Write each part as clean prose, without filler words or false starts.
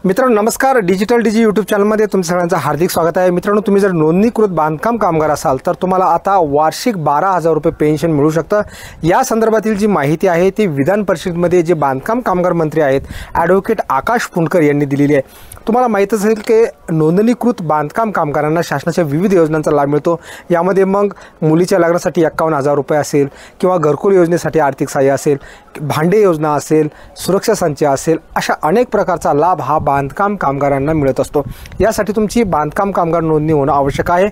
मित्रांनो नमस्कार, डिजिटल डीजी यूट्यूब चॅनलमध्ये तुमचं सगळ्यांचं हार्दिक स्वागत आहे। मित्रांनो तुम्ही जर नोंदणीकृत बांधकाम कामगार असाल तर तुम्हाला आता वार्षिक 12,000 रुपये पेन्शन मिळू शकतं। या संदर्भातील जी माहिती आहे ती विधान परिषदेमध्ये जे बांधकाम कामगार मंत्री आहेत ॲडव्होकेट आकाश फुंडकर यांनी दिलेली आहे। तुम्हाला माहित असेल की नोंदणीकृत बांधकाम कामगारांना शासनाच्या विविध योजनांचा लाभ मिळतो। यामध्ये मग मुलीच्या लग्नासाठी 51,000 रुपये असेल किंवा घरकुल योजनेसाठी आर्थिक सहाय्य असेल, भांडे योजना असेल, सुरक्षा संच असेल, अशा अनेक प्रकारचा लाभ हा बांधकाम कामगारांना मिळत असतो। यासाठी तुमची बांधकाम कामगार नोंदणी होणं आवश्यक आहे।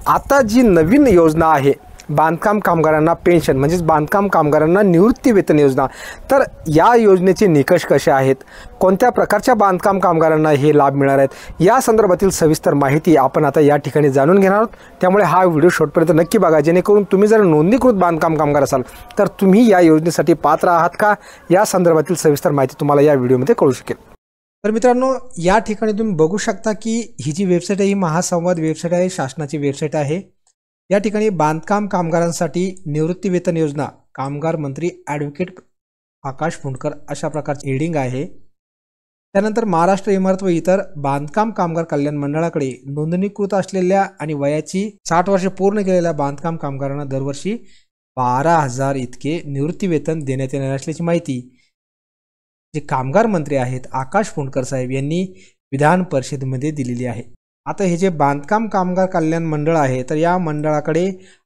आता जी नवीन योजना आहे बांधकाम कामगारांना पेन्शन म्हणजेच बांधकाम कामगारांना निवृत्ती वेतन योजना, तर या योजनेचे निकष कसे आहेत, कोणत्या प्रकारच्या बांधकाम कामगारांना हे लाभ मिळणार आहेत, या संदर्भातील सविस्तर माहिती आपण आता या ठिकाणी जाणून घेणार आहोत। त्यामुळे हा व्हिडिओ शेवटपर्यंत नक्की बघा, जेणेकरून तुम्ही जर नोंदणीकृत बांधकाम कामगार असाल तर तुम्ही या योजनेसाठी पात्र आहात का, या संदर्भातील सविस्तर माहिती तुम्हाला या व्हिडिओमध्ये कळू शकेल। तर मित्रांनो या ठिकाणी तुम्ही बघू शकता की ही जी वेबसाईट आहे ही महासंवाद वेबसाईट आहे, शासनाची वेबसाईट आहे। या ठिकाणी बांधकाम कामगारांसाठी निवृत्ती वेतन योजना कामगार मंत्री ॲडव्होकेट आकाश फुंडकर अशा प्रकारची हेडिंग आहे। त्यानंतर महाराष्ट्र इमारत व इतर बांधकाम कामगार कल्याण मंडळाकडे नोंदणीकृत असलेल्या आणि वयाची 60 वर्षे पूर्ण केलेल्या बांधकाम कामगारांना दरवर्षी 12,000 इतके निवृत्ती वेतन देण्यात येणार असल्याची माहिती जे कामगार मंत्री आहेत आकाश फुंडकर साहेब यांनी विधान परिषदेमध्ये दिलेली आहे। आता हे जे बांधकाम कामगार कल्याण मंडळ आहे तर या मंडळाकडे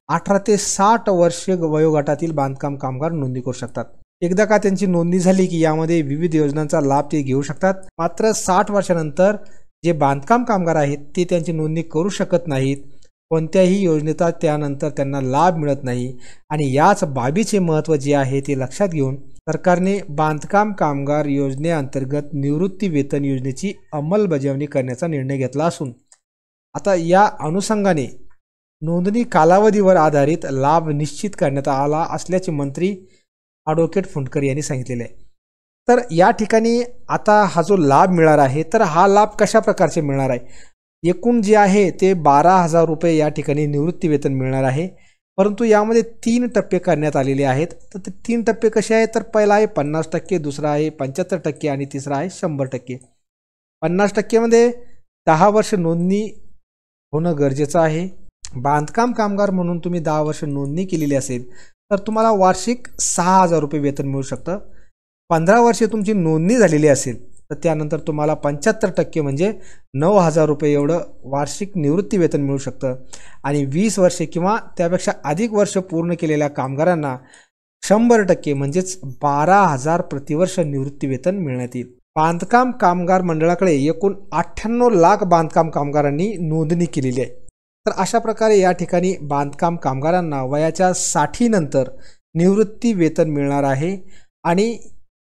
18 ते 60 वर्ष वयोगटातील बांधकाम कामगार नोंदणी करू शकतात। एकदा का त्यांची नोंदणी झाली की यामध्ये विविध योजनांचा लाभ ते घेऊ शकतात। मात्र 60 वर्षानंतर जे बांधकाम कामगार आहेत ते त्यांची नोंदणी करू शकत नाहीत, कोणत्याही योजनेचा त्यानंतर त्यांना लाभ मिळत नाही। आणि याच बाबीचे महत्त्व जे आहे ते लक्षात घेऊन सरकारने बांधकाम कामगार योजनेअंतर्गत निवृत्ती वेतन योजनेची अंमलबजावणी करण्याचा निर्णय घेतला असून आता या अनुषंगाने नोंदणी कालावधीवर आधारित लाभ निश्चित करण्यात आला असल्याचे मंत्री ॲडव्होकेट फुंडकर यांनी सांगितलेले आहे। तर या ठिकाणी आता हा जो लाभ मिळणार आहे तर हा लाभ कशा प्रकारचे मिळणार आहे, एकूण जे आहे ते 12,000 रुपये या ठिकाणी निवृत्ती वेतन मिळणार आहे। परंतु यामध्ये 3 टप्पे करण्यात आलेले आहेत। तर ते 3 टप्पे कसे आहेत, तर पहिला आहे 50%, दुसरा आहे 75% आणि तिसरा आहे 100%। 50% मध्ये 10 वर्ष नोंदणी होणं गरजेचं आहे। बांधकाम कामगार म्हणून तुम्ही 10 वर्ष नोंदणी केलेली असेल तर तुम्हाला वार्षिक 6,000 रुपये वेतन मिळू शकतं। 15 वर्षे तुमची नोंदणी झालेली असेल तर त्यानंतर तुम्हाला 75% म्हणजे 9,000 रुपये एवढं वार्षिक निवृत्ती वेतन मिळू शकतं। आणि 20 वर्षे किंवा त्यापेक्षा अधिक वर्ष पूर्ण केलेल्या कामगारांना 100% म्हणजेच 12,000 प्रतिवर्ष निवृत्ती वेतन मिळण्यात येईल। बांधकाम कामगार मंडळाकडे एकूण 98 लाख बांधकाम कामगारांनी नोंदणी केलेली आहे। तर अशा प्रकारे या ठिकाणी बांधकाम कामगारांना वयाच्या 60 नंतर निवृत्ती वेतन मिळणार आहे। आणि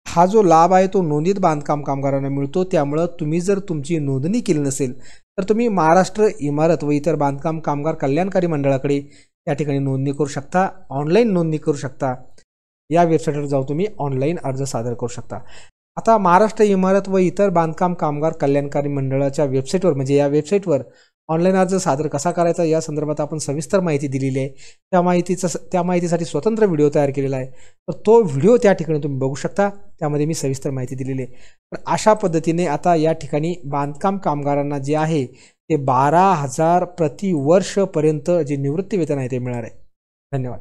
हा जो लाभ आहे तो नोंदीत बांधकाम कामगारांना मिळतो। त्यामुळे तुम्ही जर तुमची नोंदणी केली नसेल तर तुम्ही महाराष्ट्र इमारत व इतर बांधकाम कामगार कल्याणकारी मंडळाकडे या ठिकाणी नोंदणी करू शकता, ऑनलाईन नोंदणी करू शकता। या वेबसाईटवर जाऊन तुम्ही ऑनलाईन अर्ज सादर करू शकता। आता महाराष्ट्र इमारत व इतर बांधकाम कामगार कल्याणकारी मंडळाच्या वेबसाईटवर म्हणजे या वेबसाईटवर ऑनलाईन अर्ज सादर कसा करायचा या संदर्भात आपण सविस्तर माहिती दिलेली आहे। त्या माहितीसाठी स्वतंत्र व्हिडिओ तयार केलेला आहे, तर तो व्हिडिओ त्या ठिकाणी तुम्ही बघू शकता। त्यामध्ये मी सविस्तर माहिती दिलेली आहे। तर अशा पद्धतीने आता या ठिकाणी बांधकाम कामगारांना जे आहे ते 12,000 प्रतिवर्षपर्यंत जे निवृत्ती वेतन आहे ते मिळणार आहे। धन्यवाद।